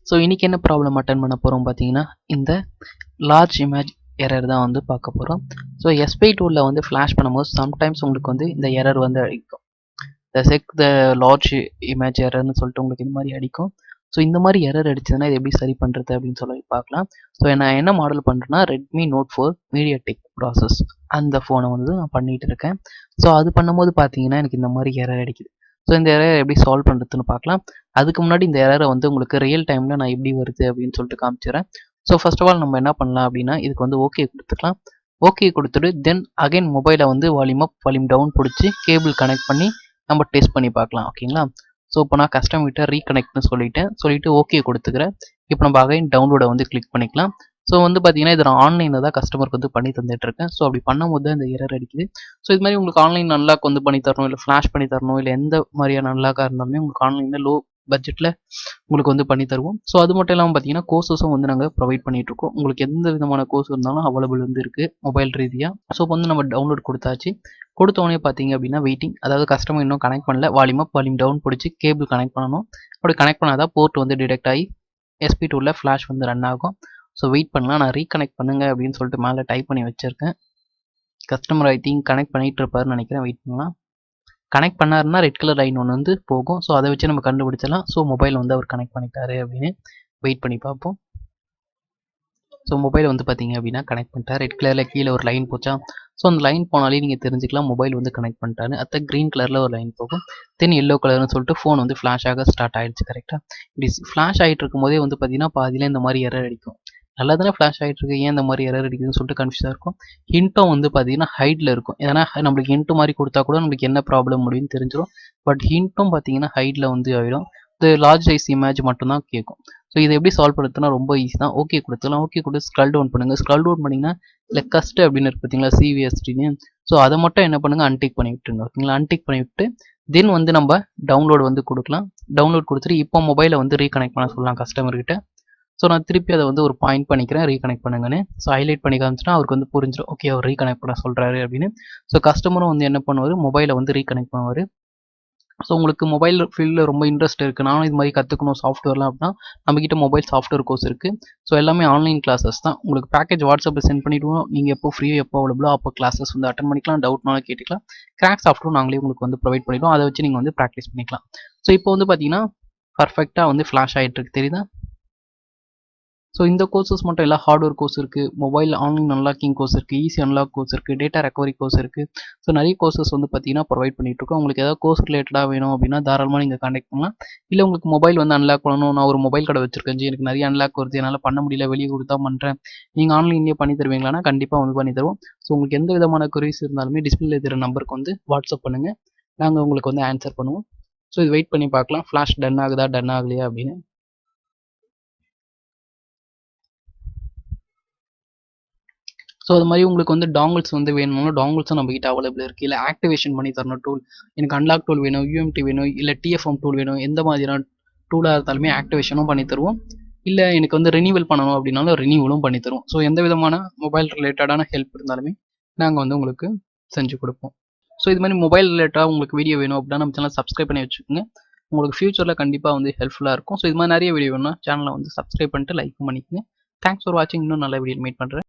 So இன்றைக்கி என்ன problem attend பண்ண போகிறோம் பார்த்தீங்கன்னா, இந்த லார்ஜ் இமேஜ் எரர் தான் வந்து பார்க்க போகிறோம். ஸோ எஸ்பி டூலில் வந்து ஃப்ளாஷ் பண்ணும்போது சம்டைம்ஸ் உங்களுக்கு வந்து இந்த எரர் வந்து அடிக்கும். த லார்ஜ் இமேஜ் எரர்னு சொல்லிட்டு உங்களுக்கு இந்த மாதிரி அடிக்கும். ஸோ இந்த மாதிரி எரர் அடிச்சதுன்னா இது எப்படி சரி பண்ணுறது அப்படின்னு சொல்லி பார்க்கலாம். ஸோ நான் என்ன மாடல் பண்ணுறேன்னா ரெட்மி நோட் 4 மீடியாடெக் ப்ராசஸ் அந்த ஃபோனை வந்து நான் பண்ணிகிட்டு இருக்கேன். ஸோ அது பண்ணும்போது பார்த்தீங்கன்னா எனக்கு இந்த மாதிரி எரர் அடிக்குது. ஸோ இந்த எரரை எப்படி சால்வ் பண்ணுறதுன்னு பார்க்கலாம். அதுக்கு முன்னாடி இந்த எரரை வந்து உங்களுக்கு ரியல் டைமில் நான் எப்படி வருது அப்படின்னு சொல்லிட்டு காமிச்சிடுறேன். ஸோ ஃபர்ஸ்ட் ஆஃப் ஆல் நம்ம என்ன பண்ணலாம் அப்படின்னா இதுக்கு வந்து ஓகே கொடுத்துக்கலாம். ஓகே கொடுத்துட்டு தென் அகைன் மொபைலை வந்து வால்யூம் அப் வால்யூம் டவுன் பிடிச்சி கேபிள் கனெக்ட் பண்ணி நம்ம டெஸ்ட் பண்ணி பார்க்கலாம். ஓகேங்களா? ஸோ இப்போ நான் கஸ்டம் கிட்ட ரீகனெக்ட்னு சொல்லிட்டு ஓகே கொடுத்துக்கிறேன். இப்போ நம்ம அகைன் டவுன்லோடை வந்து கிளிக் பண்ணிக்கலாம். ஸோ வந்து பார்த்தீங்கன்னா இது நான் ஆன்லைனில் தான் கஸ்டமருக்கு வந்து பண்ணி தந்துட்டு இருக்கேன். ஸோ அப்படி பண்ணும்போது தான் இந்த எரர் அடிக்குது. ஸோ இது மாதிரி உங்களுக்கு ஆன்லைன் அன்லாக் வந்து பண்ணி தரணும், இல்லை ஃப்ளாஷ் பண்ணி தரணும், இல்லை எந்த மாதிரியான அன்லாக்காக இருந்தாலுமே உங்களுக்கு ஆன்லைனில் லோ பட்ஜெட்டில் உங்களுக்கு வந்து பண்ணி தருவோம். ஸோ அது மட்டும் இல்லாமல் பார்த்தீங்கன்னா கோர்சஸும் வந்து நாங்கள் ப்ரொவைட் பண்ணிட்டு இருக்கோம். உங்களுக்கு எந்த விதமான கோர்ஸ் இருந்தாலும் அவைலபிள் வந்து இருக்குது மொபைல் ரீதியாக. ஸோ இப்போ வந்து நம்ம டவுன்லோட் கொடுத்தாச்சு. கொடுத்தோடனே பார்த்தீங்க அப்படின்னா வெயிட்டிங், அதாவது கஸ்டமர் இன்னும் கனெக்ட் பண்ணல, வால்யூம் அப் வால்யூம் டவுன் பிடிச்சி கேபிள் கனெக்ட் பண்ணணும். அப்படி கனெக்ட் பண்ணாதான் போர்ட் வந்து டிடெக்ட் ஆகி எஸ்பி டூவில் ஃப்ளாஷ் வந்து ரன் ஆகும். ஸோ வெயிட் பண்ணலாம். நான் ரீகனெக்ட் பண்ணுங்க அப்படின்னு சொல்லிட்டு மேலே டைப் பண்ணி வச்சுருக்கேன். கஸ்டமர் ஐ திங்க் கனெக்ட் பண்ணிட்டு இருப்பாருன்னு நினைக்கிறேன். வெயிட் பண்ணலாம். கனெக்ட் பண்ணாருன்னா ரெட் கலர் லைன் ஒன்று வந்து போகும். ஸோ அதை வச்சு நம்ம கண்டுபிடிச்சலாம். ஸோ மொபைல் வந்து அவர் கனெக்ட் பண்ணிட்டாரு அப்படின்னு வெயிட் பண்ணி பார்ப்போம். ஸோ மொபைல் வந்து பார்த்தீங்க அப்படின்னா கனெக்ட் பண்ணிட்டார். ரெட் கலரில் கீழே ஒரு லைன் போச்சா? ஸோ அந்த லைன் போனாலே நீங்கள் தெரிஞ்சுக்கலாம் மொபைல் வந்து கனெக்ட் பண்ணிட்டாரு. அடுத்த க்ரீன் கலரில் ஒரு லைன் போகும். தென் எல்லோ கலர்னு சொல்லிட்டு ஃபோன் வந்து ஃப்ளாஷ் ஆக ஸ்டார்ட் ஆகிடுச்சு. கரெக்டாக இப்படி ஃப்ளாஷ் ஆகிட்டு இருக்கும் போதே வந்து பார்த்தீங்கன்னா பாதியில் இந்த மாதிரி எரர் அடிக்கும். நல்லா தானே ஃப்ளாஷ் ஆகிட்டு இருக்கு, ஏன் இந்த மாதிரி எரர் அடிக்குதுன்னு சொல்லிட்டு கன்ஃபியூஸாக இருக்கும். ஹிண்ட்டும் வந்து பார்த்தீங்கன்னா ஹைடில் இருக்கும். ஏன்னா நம்மளுக்கு ஹிண்ட் மாதிரி கொடுத்தா கூட நம்மளுக்கு என்ன ப்ராப்ளம் முடியும்னு தெரிஞ்சிடும். பட் ஹிண்ட்டும் பார்த்தீங்கன்னா ஹைடில் வந்து ஆகிடும். இது லார்ஜ் சைஸ் இமேஜ் மட்டும்தான் கேட்கும். ஸோ இதை எப்படி சால்வ் பண்ணுறதுனா ரொம்ப ஈஸி தான். ஓகே கொடுத்துக்கலாம். ஓகே கொடுத்து ஸ்க்ரால் டவுன் பண்ணுங்கள். ஸ்க்ரால் டவுன் பண்ணிங்கன்னா இல்லை கஸ்ட் அப்படின்னு இருக்கு பார்த்தீங்களா, சிவிஎஸ்டின்னு. ஸோ அதை மட்டும் என்ன பண்ணுங்கள், அன்டிக் பண்ணி விட்டுருங்க. ஓகேங்களா? அன்டிக் பண்ணி விட்டு தென் வந்து நம்ம டவுன்லோட் வந்து கொடுக்கலாம். டவுன்லோட் கொடுத்துட்டு இப்போ மொபைலை வந்து ரீகனெக்ட் பண்ண சொல்லலாம் கஸ்டமர்கிட்ட. ஸோ நான் திருப்பி அதை வந்து ஒரு பாயிண்ட் பண்ணிக்கிறேன், ரீகனெக்ட் பண்ணுங்கன்னு. ஸோ ஹைலைட் பண்ணி காமிச்சுன்னா அவருக்கு வந்து புரிஞ்சிடும், ஓகே அவர் ரீகனெக்ட் பண்ண சொல்கிறாரு அப்படின்னு. ஸோ கஸ்டமரும் வந்து என்ன பண்ணுவார், மொபைலை வந்து ரீகனெக்ட் பண்ணுவார். ஸோ உங்களுக்கு மொபைல் ஃபீல்டில் ரொம்ப இன்ட்ரெஸ்ட் இருக்குது, நானும் இது மாதிரி கற்றுக்கணும் சாஃப்ட்வேர்லாம் அப்படின்னா நம்மக்கிட்ட மொபைல் சாஃப்ட்வேர் கோர்ஸ் இருக்குது. ஸோ எல்லாமே ஆன்லைன் கிளாஸஸ் தான். உங்களுக்கு பேக்கேஜ் வாட்ஸ்அப்பில் சென்ட் பண்ணிவிடுவோம். நீங்கள் எப்போ ஃப்ரீயோ எப்போ அவைலபிளோ அப்போ கிளாஸஸ் வந்து அட்டன் பண்ணிக்கலாம். டவுட்னாலும் கேட்டுக்கலாம். கிராக் சாஃப்ட்வேர் நாங்களே உங்களுக்கு வந்து ப்ரொவைட் பண்ணிவிடுவோம். அதை வச்சு நீங்கள் வந்து ப்ராக்டிஸ் பண்ணிக்கலாம். ஸோ இப்போ வந்து பார்த்தீங்கன்னா பர்ஃபெக்டாக வந்து ஃப்ளாஷ் ஆகிட்டு இருக்கு, தெரியுதா? ஸோ இந்த கோர்சஸ் மட்டும் இல்லை, ஹார்ட்வேர் கோர்ஸ் இருக்குது, மொபைல் ஆன்லைன் அன்லாக்கிங் கோர்ஸ் இருக்குது, ஈஸி அன்லாக் கோர்ஸ் இருக்குது, டேட்டா ரெக்கவரி கோர்ஸ் இருக்குது. ஸோ நிறைய கோர்சஸ் வந்து பார்த்தீங்கன்னா ப்ரொவைட் பண்ணிட்டு இருக்கோம். உங்களுக்கு ஏதாவது கோர்ஸ் ரிலேட்டடாக வேணும் அப்படின்னா தாராளமாக நீங்கள் கான்டாக்ட் பண்ணலாம். இல்லை உங்களுக்கு மொபைல் வந்து அன்லாக் பண்ணணும், நான் ஒரு மொபைல் கடை வச்சிருக்கேன், எனக்கு நிறைய அன்லாக் வருது, என்னால் பண்ண முடியல, வெளியே கொடுத்தா பண்ணுறேன், நீங்கள் ஆன்லைன்லேயே பண்ணி தருவீங்களான்னா கண்டிப்பாக வந்து பண்ணி தருவோம். ஸோ உங்களுக்கு எந்த விதமான குரீஸ் இருந்தாலுமே டிஸ்பிளே இருக்கிற நம்பருக்கு வந்து வாட்ஸ்அப் பண்ணுங்கள், நாங்கள் உங்களுக்கு வந்து ஆன்சர் பண்ணுவோம். ஸோ இது வெயிட் பண்ணி பார்க்கலாம் ஃப்ளாஷ் டன் ஆகுதா டன் ஆகலையா அப்படின்னு. ஸோ அது மாதிரி உங்களுக்கு வந்து டாங்கிள்ஸ் வந்து வேணும்னா டாங்கிள்ஸும் நம்மகிட்ட அவைலபிள் இருக்குது. இல்லை ஆக்டிவேஷன் பண்ணி தரணும் டூல், எனக்கு அன்லாக் டூல் வேணும், யூஎம்டி வேணும், இல்லை டிஎஃப்எம் டூல் வேணும், எந்த மாதிரியான டூலாக இருந்தாலுமே ஆக்டிவேஷனும் பண்ணி தருவோம். இல்லை எனக்கு வந்து ரினியூவல் பண்ணணும் அப்படின்னாலும் ரினியூவலும் பண்ணி தருவோம். ஸோ எந்த விதமான மொபைல் ரிலேட்டடான ஹெல்ப் இருந்தாலுமே நாங்கள் வந்து உங்களுக்கு செஞ்சு கொடுப்போம். ஸோ இது மாதிரி மொபைல் ரிலேட்டடாக உங்களுக்கு வீடியோ வேணும் அப்படின்னா நம்ம சேனல் சப்ஸ்கிரைப் பண்ணி வச்சுக்கோங்க. உங்களுக்கு ஃபியூச்சரில் கண்டிப்பாக வந்து ஹெல்ப்ஃபுல்லாக இருக்கும். ஸோ இது மாதிரி நிறைய வீடியோ வேணும்னா சேனலை வந்து சப்ஸ்கிரைப் பண்ணிட்டு லைக் பண்ணிக்கோங்க. தேங்க்ஸ் ஃபார் வாட்சிங். இன்னும் நல்ல வீடியோ மீட் பண்ணுறேன்.